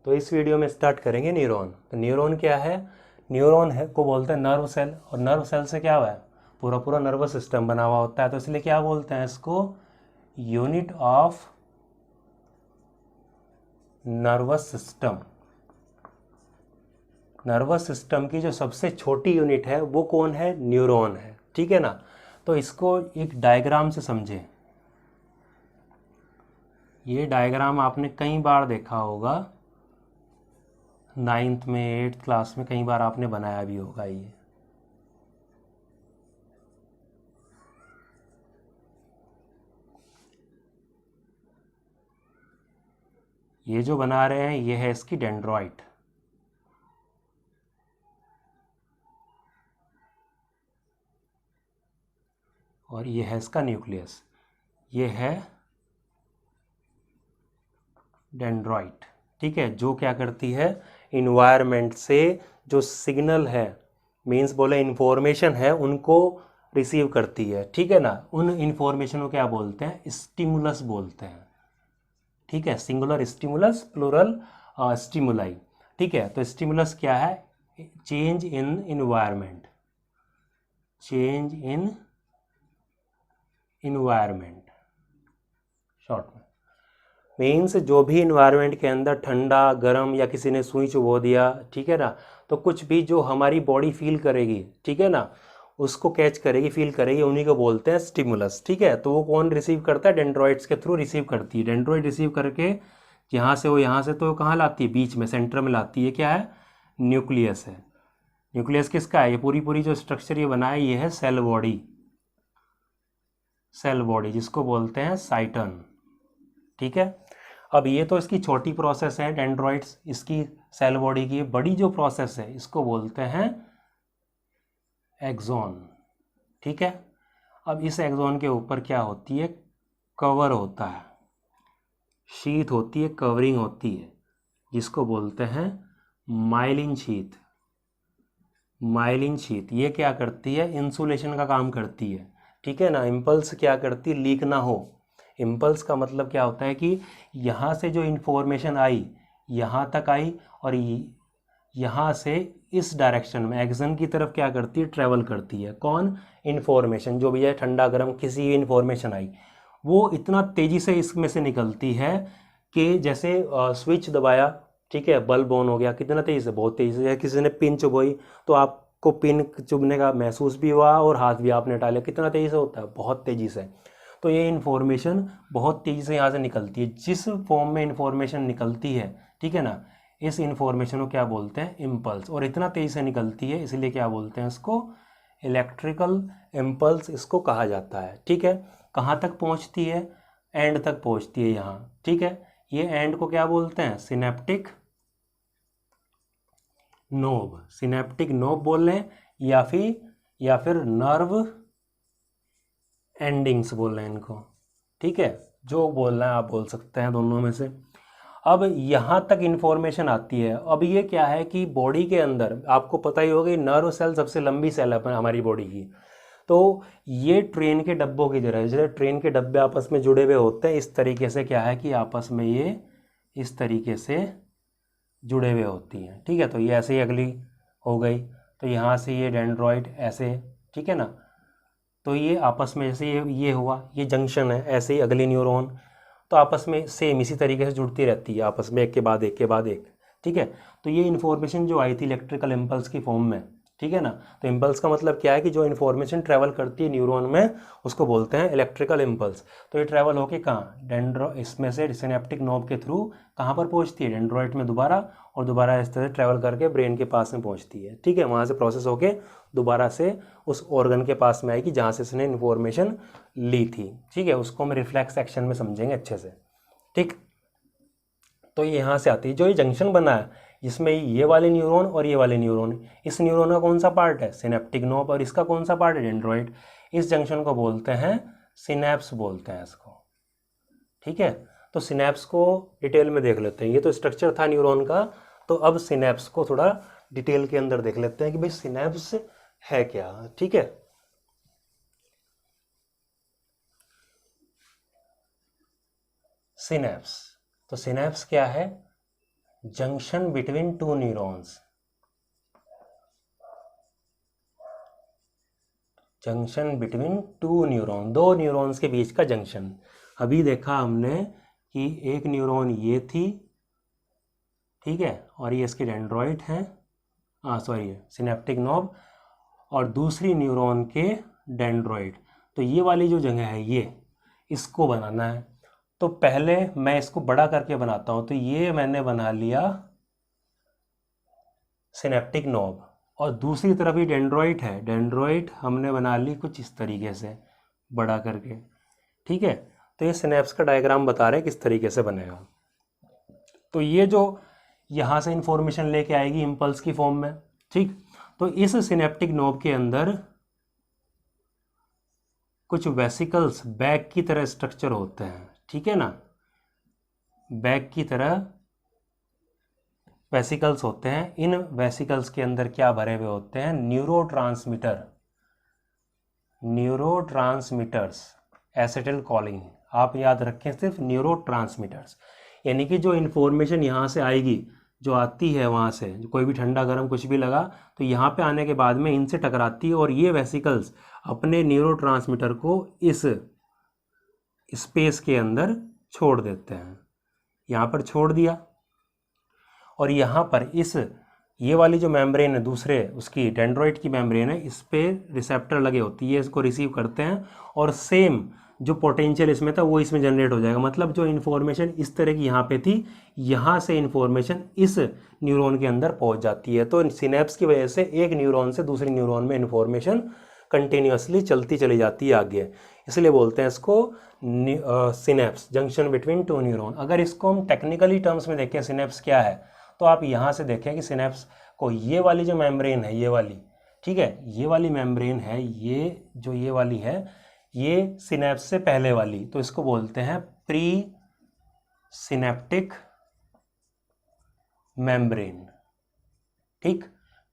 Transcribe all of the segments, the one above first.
तो इस वीडियो में स्टार्ट करेंगे न्यूरॉन। तो न्यूरॉन क्या है? न्यूरॉन है को बोलते हैं नर्व सेल, और नर्व सेल से क्या हुआ है, पूरा पूरा नर्वस सिस्टम बना हुआ होता है। तो इसलिए क्या बोलते हैं इसको, unit of nervous system. Nervous system की जो सबसे छोटी यूनिट है वो कौन है? न्यूरॉन है, ठीक है ना। तो इसको एक डायग्राम से समझें। ये डायग्राम आपने कई बार देखा होगा, 9th में 8th क्लास में कई बार आपने बनाया भी होगा। ये जो बना रहे हैं ये है इसकी डेंड्रॉइट, और ये है इसका न्यूक्लियस। ये है डेंड्रॉइट, ठीक है, जो क्या करती है, इन्वायरमेंट से जो सिग्नल है, मीन्स बोले इंफॉर्मेशन है, उनको रिसीव करती है, ठीक है ना। उन इंफॉर्मेशन को क्या बोलते हैं? स्टिमुलस बोलते हैं, ठीक है। सिंगुलर स्टिमुलस, प्लूरल स्टिमुलाई, ठीक है। तो स्टिमुलस क्या है? Change in environment, change in environment short में। मीन्स जो भी इन्वायरमेंट के अंदर ठंडा गर्म या किसी ने सुई चुभो दिया, ठीक है ना, तो कुछ भी जो हमारी बॉडी फील करेगी, ठीक है ना, उसको कैच करेगी, फील करेगी, उन्हीं को बोलते हैं स्टिमुलस, ठीक है। तो वो कौन रिसीव करता है? डेंड्रॉइड्स के थ्रू रिसीव करती है। डेंड्रॉइड रिसीव करके यहाँ से वो, यहाँ से तो कहाँ लाती है? बीच में, सेंटर में लाती है। क्या है? न्यूक्लियस है। न्यूक्लियस किसका है? ये पूरी पूरी जो स्ट्रक्चर ये बना है, ये है सेल बॉडी, सेल बॉडी जिसको बोलते हैं साइटन, ठीक है। अब ये तो इसकी छोटी प्रोसेस है डेंड्रॉइड्स, इसकी सेल बॉडी की। बड़ी जो प्रोसेस है इसको बोलते हैं एक्सॉन, ठीक है। अब इस एक्सॉन के ऊपर क्या होती है? कवर होता है, शीथ होती है, कवरिंग होती है, जिसको बोलते हैं माइलिन शीथ। माइलिन शीथ ये क्या करती है? इंसुलेशन का काम करती है, ठीक है ना। इम्पल्स क्या करती है? लीक ना हो। इम्पल्स का मतलब क्या होता है कि यहाँ से जो इन्फॉर्मेशन आई, यहाँ तक आई, और यहाँ से इस डायरेक्शन में एक्शन की तरफ क्या करती है? ट्रेवल करती है। कौन? इन्फॉर्मेशन, जो भी है, ठंडा गर्म किसी भी इन्फॉर्मेशन आई, वो इतना तेज़ी से इसमें से निकलती है कि जैसे स्विच दबाया, ठीक है, बल्ब ऑन हो गया, कितना तेज़ी से? बहुत तेज़ी से। किसी ने पिन चुभोई तो आपको पिन चुभने का महसूस भी हुआ और हाथ भी आपने डाला, कितना तेज़ी से होता है? बहुत तेज़ी से। तो ये इन्फॉर्मेशन बहुत तेज़ी से यहाँ से निकलती है। जिस फॉर्म में इन्फॉर्मेशन निकलती है, ठीक है ना, इस इन्फॉर्मेशन को क्या बोलते हैं? इम्पल्स। और इतना तेज़ी से निकलती है, इसलिए क्या बोलते हैं इसको? इलेक्ट्रिकल इम्पल्स इसको कहा जाता है, ठीक है। कहाँ तक पहुँचती है? एंड तक पहुँचती है यहाँ, ठीक है। ये एंड को क्या बोलते हैं? Synaptic knob. सिनेप्टिक नोब बोल रहे हैं, या फिर नर्व एंडिंग्स बोल रहे हैं इनको, ठीक है। जो बोलना है आप बोल सकते हैं दोनों में से। अब यहाँ तक इन्फॉर्मेशन आती है। अब ये क्या है कि बॉडी के अंदर आपको पता ही होगा, नर्व सेल सबसे लंबी सेल है हमारी बॉडी की। तो ये ट्रेन के डब्बों की तरह, जैसे ट्रेन के डब्बे आपस में जुड़े हुए होते हैं, इस तरीके से क्या है कि आपस में ये इस तरीके से जुड़े हुए होती हैं, ठीक है। तो ये ऐसे ही अगली हो गई, तो यहाँ से ये डेंड्रॉइड ऐसे, ठीक है ना। तो ये आपस में जैसे ये हुआ, ये जंक्शन है, ऐसे ही अगली न्यूरॉन तो आपस में सेम इसी तरीके से जुड़ती रहती है आपस में, एक के बाद एक के बाद एक, ठीक है। तो ये इन्फॉर्मेशन जो आई थी इलेक्ट्रिकल इम्पल्स की फॉर्म में, ठीक है ना। तो इम्पल्स का मतलब क्या है कि जो इन्फॉर्मेशन ट्रैवल करती है न्यूरॉन में, उसको बोलते हैं इलेक्ट्रिकल इम्पल्स। तो ये ट्रैवल होके कहाँ? इसमें से सिनेप्टिक नोब के थ्रू कहाँ पर पहुँचती है? डेंड्रॉइड में दोबारा, और दोबारा इस तरह ट्रैवल करके ब्रेन के पास में पहुँचती है, ठीक है। वहाँ से प्रोसेस होके दोबारा से उस ऑर्गन के पास में आएगी जहाँ से इसने इन्फॉर्मेशन ली थी, ठीक है। उसको हम रिफ्लेक्स एक्शन में समझेंगे अच्छे से, ठीक। तो ये यहाँ से आती है, जो ये जंक्शन बना है इसमें ये वाले न्यूरॉन और ये वाले न्यूरॉन, इस न्यूरॉन का कौन सा पार्ट है? सिनेप्टिक नोब, और इसका कौन सा पार्ट है? डेंड्रॉइड। इस जंक्शन को बोलते हैं सिनेप्स बोलते हैं इसको, ठीक है। तो सिनेप्स को डिटेल में देख लेते हैं। ये तो स्ट्रक्चर था न्यूरॉन का, तो अब सिनेप्स को थोड़ा डिटेल के अंदर देख लेते हैं कि भाई सिनेप्स है क्या, ठीक है। सिनेप्स, तो सिनेप्स क्या है? Junction between two neurons, junction between two neuron, दो न्यूरॉन्स के बीच का जंक्शन। अभी देखा हमने कि एक न्यूरॉन ये थी, ठीक है, और ये इसके डेंड्रॉइड हैं, सॉरी सिनेप्टिक नोब, और दूसरी न्यूरॉन के डेंड्रॉइड। तो ये वाली जो जगह है ये इसको बनाना है। तो पहले मैं इसको बड़ा करके बनाता हूँ। तो ये मैंने बना लिया सिनेप्टिक नोब, और दूसरी तरफ ही डेंड्रॉइड है, डेंड्रॉइड हमने बना ली कुछ इस तरीके से बड़ा करके, ठीक है। तो ये सिनेप्स का डायग्राम बता रहे हैं किस तरीके से बनेगा। तो ये जो यहाँ से इंफॉर्मेशन लेके आएगी इम्पल्स की फॉर्म में, ठीक। तो इस सिनेप्टिक नोब के अंदर कुछ वेसिकल्स बैग की तरह स्ट्रक्चर होते हैं, ठीक है ना, बैग की तरह वेसिकल्स होते हैं। इन वेसिकल्स के अंदर क्या भरे हुए होते हैं, न्यूरोट्रांसमीटर, न्यूरोट्रांसमीटर्स, एसिटिल कोलिन, आप याद रखें सिर्फ न्यूरोट्रांसमीटर्स। यानी कि जो इन्फॉर्मेशन यहाँ से आएगी, जो आती है वहाँ से, कोई भी ठंडा गर्म कुछ भी लगा तो यहाँ पे आने के बाद में इनसे टकराती है, और ये वेसिकल्स अपने न्यूरोट्रांसमीटर को इस स्पेस के अंदर छोड़ देते हैं। यहाँ पर छोड़ दिया, और यहाँ पर इस ये वाली जो मेम्ब्रेन है दूसरे उसकी डेंड्रॉइड की मेम्ब्रेन है, इस पे रिसेप्टर लगे होती है, इसको रिसीव करते हैं, और सेम जो पोटेंशियल इसमें था वो इसमें जनरेट हो जाएगा। मतलब जो इन्फॉर्मेशन इस तरह की यहाँ पे थी, यहाँ से इन्फॉर्मेशन इस न्यूरॉन के अंदर पहुँच जाती है। तो सिनेप्स की वजह से एक न्यूरॉन से दूसरे न्यूरॉन में इन्फॉर्मेशन कंटिन्यूसली चलती चली जाती है आगे, इसलिए बोलते हैं इसको synapse, junction between two neuron. अगर इसको हम टेक्निकली टर्म्स में देखें सिनेप्स क्या है, तो आप यहाँ से देखें कि सिनेप्स को ये वाली जो मेम्ब्रेन है, ये वाली, ठीक है, ये वाली मेम्ब्रेन है, ये जो ये वाली है, ये सिनेप्स से पहले वाली, तो इसको बोलते हैं प्री सिनेप्टिक मेम्ब्रेन, ठीक।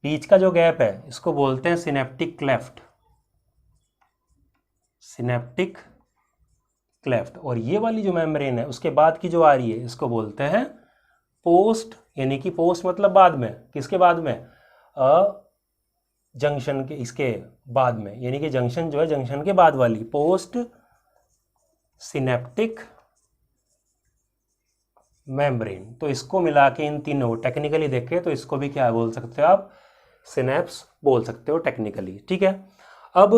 बीच का जो गैप है इसको बोलते हैं सिनेप्टिक क्लेफ्ट, सिनेप्टिक क्लेफ्ट। और ये वाली जो मेम्ब्रेन है उसके बाद की जो आ रही है इसको बोलते हैं पोस्ट, यानी कि पोस्ट मतलब बाद में, किसके बाद में, जंक्शन के, इसके बाद में, यानी कि जंक्शन जो है जंक्शन के बाद वाली, पोस्ट सिनेप्टिक मेम्ब्रेन। तो इसको मिला के इन तीनों टेक्निकली देखें तो इसको भी क्या बोल सकते हो आप, सिनेप्स बोल सकते हो टेक्निकली, ठीक है। अब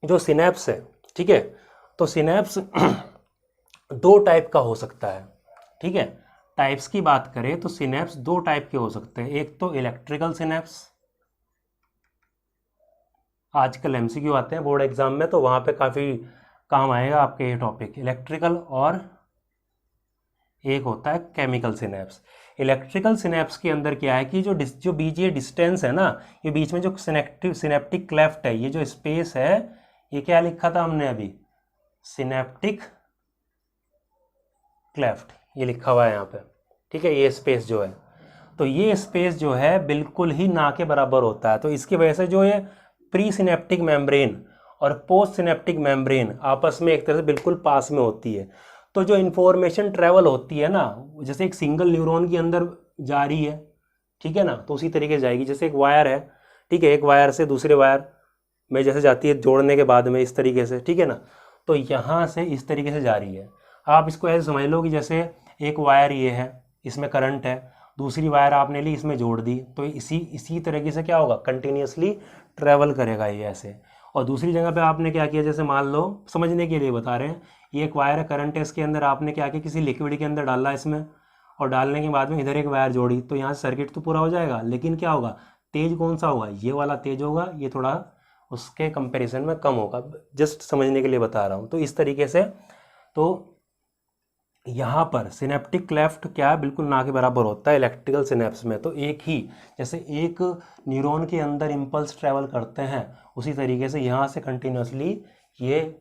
जो सिनेप्स है, ठीक है, तो सिनेप्स दो टाइप का हो सकता है, ठीक है। टाइप्स की बात करें तो सिनेप्स दो टाइप के हो सकते हैं। एक तो इलेक्ट्रिकल सिनेप्स, आजकल एमसीक्यू आते हैं बोर्ड एग्जाम में, तो वहाँ पे काफ़ी काम आएगा आपके ये टॉपिक, इलेक्ट्रिकल, और एक होता है केमिकल सिनेप्स। इलेक्ट्रिकल सिनेप्स के अंदर क्या है कि जो बीच ये डिस्टेंस है ना, ये बीच में जो सिनेप्टिक क्लेफ्ट है, ये जो स्पेस है, ये क्या लिखा था हमने अभी, सिनेप्टिक क्लेफ्ट, ये लिखा हुआ है यहाँ पे, ठीक है, ये स्पेस जो है, तो ये स्पेस जो है बिल्कुल ही ना के बराबर होता है। तो इसकी वजह से जो ये प्री सिनेप्टिक मेम्ब्रेन और पोस्ट सिनेप्टिक मेम्ब्रेन आपस में एक तरह से बिल्कुल पास में होती है। तो जो इन्फॉर्मेशन ट्रेवल होती है ना, जैसे एक सिंगल न्यूरॉन के अंदर जा रही है, ठीक है ना, तो उसी तरीके से जाएगी। जैसे एक वायर है, ठीक है, एक वायर से दूसरे वायर में जैसे जाती है जोड़ने के बाद में इस तरीके से, ठीक है ना, तो यहाँ से इस तरीके से जा रही है। आप इसको ऐसे समझ लो कि जैसे एक वायर ये है, इसमें करंट है, दूसरी वायर आपने ली, इसमें जोड़ दी, तो इसी तरीके से क्या होगा, कंटिन्यूसली ट्रैवल करेगा ये ऐसे। और दूसरी जगह पे आपने क्या किया, जैसे मान लो समझने के लिए बता रहे हैं, ये एक वायर है, करंट है, इसके अंदर आपने क्या किया, किसी लिक्विड के अंदर डाला इसमें, और डालने के बाद में इधर एक वायर जोड़ी, तो यहाँ से सर्किट तो पूरा हो जाएगा, लेकिन क्या होगा, तेज कौन सा होगा, ये वाला तेज होगा, ये थोड़ा उसके कंपैरिजन में कम होगा, जस्ट समझने के लिए बता रहा हूँ। तो इस तरीके से, तो यहाँ पर सिनेप्टिक क्लेफ्ट क्या है, बिल्कुल ना के बराबर होता है इलेक्ट्रिकल सिनेप्स में। तो एक ही, जैसे एक न्यूरॉन के अंदर इम्पल्स ट्रैवल करते हैं, उसी तरीके से यहाँ से कंटिन्यूसली ये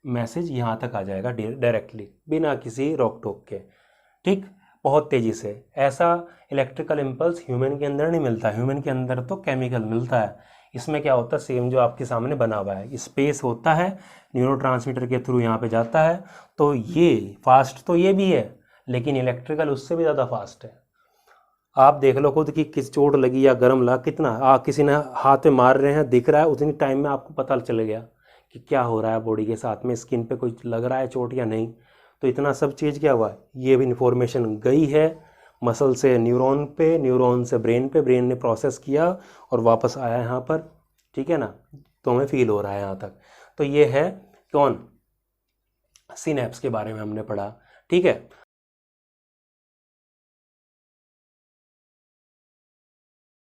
मैसेज यहाँ तक आ जाएगा डायरेक्टली, बिना किसी रोक टोक के, ठीक, बहुत तेज़ी से। ऐसा इलेक्ट्रिकल इम्पल्स ह्यूमन के अंदर नहीं मिलता, ह्यूमन के अंदर तो केमिकल मिलता है। इसमें क्या होता है, सेम जो आपके सामने बना हुआ है, स्पेस होता है, न्यूरोट्रांसमीटर के थ्रू यहाँ पे जाता है। तो ये फास्ट तो ये भी है, लेकिन इलेक्ट्रिकल उससे भी ज़्यादा फास्ट है। आप देख लो खुद कि किस चोट लगी या गर्म लगा, कितना किसी ने हाथ में मार रहे हैं दिख रहा है, उतनी टाइम में आपको पता चल गया कि क्या हो रहा है बॉडी के साथ में, स्किन पे कोई लग रहा है चोट या नहीं। तो इतना सब चीज़ क्या हुआ, ये भी इन्फॉर्मेशन गई है मसल से न्यूरॉन पे, न्यूरॉन से ब्रेन पे, ब्रेन ने प्रोसेस किया और वापस आया यहाँ पर, ठीक है ना। तो हमें फील हो रहा है यहाँ तक। तो ये है कौन, सिनेप्स के बारे में हमने पढ़ा, ठीक है।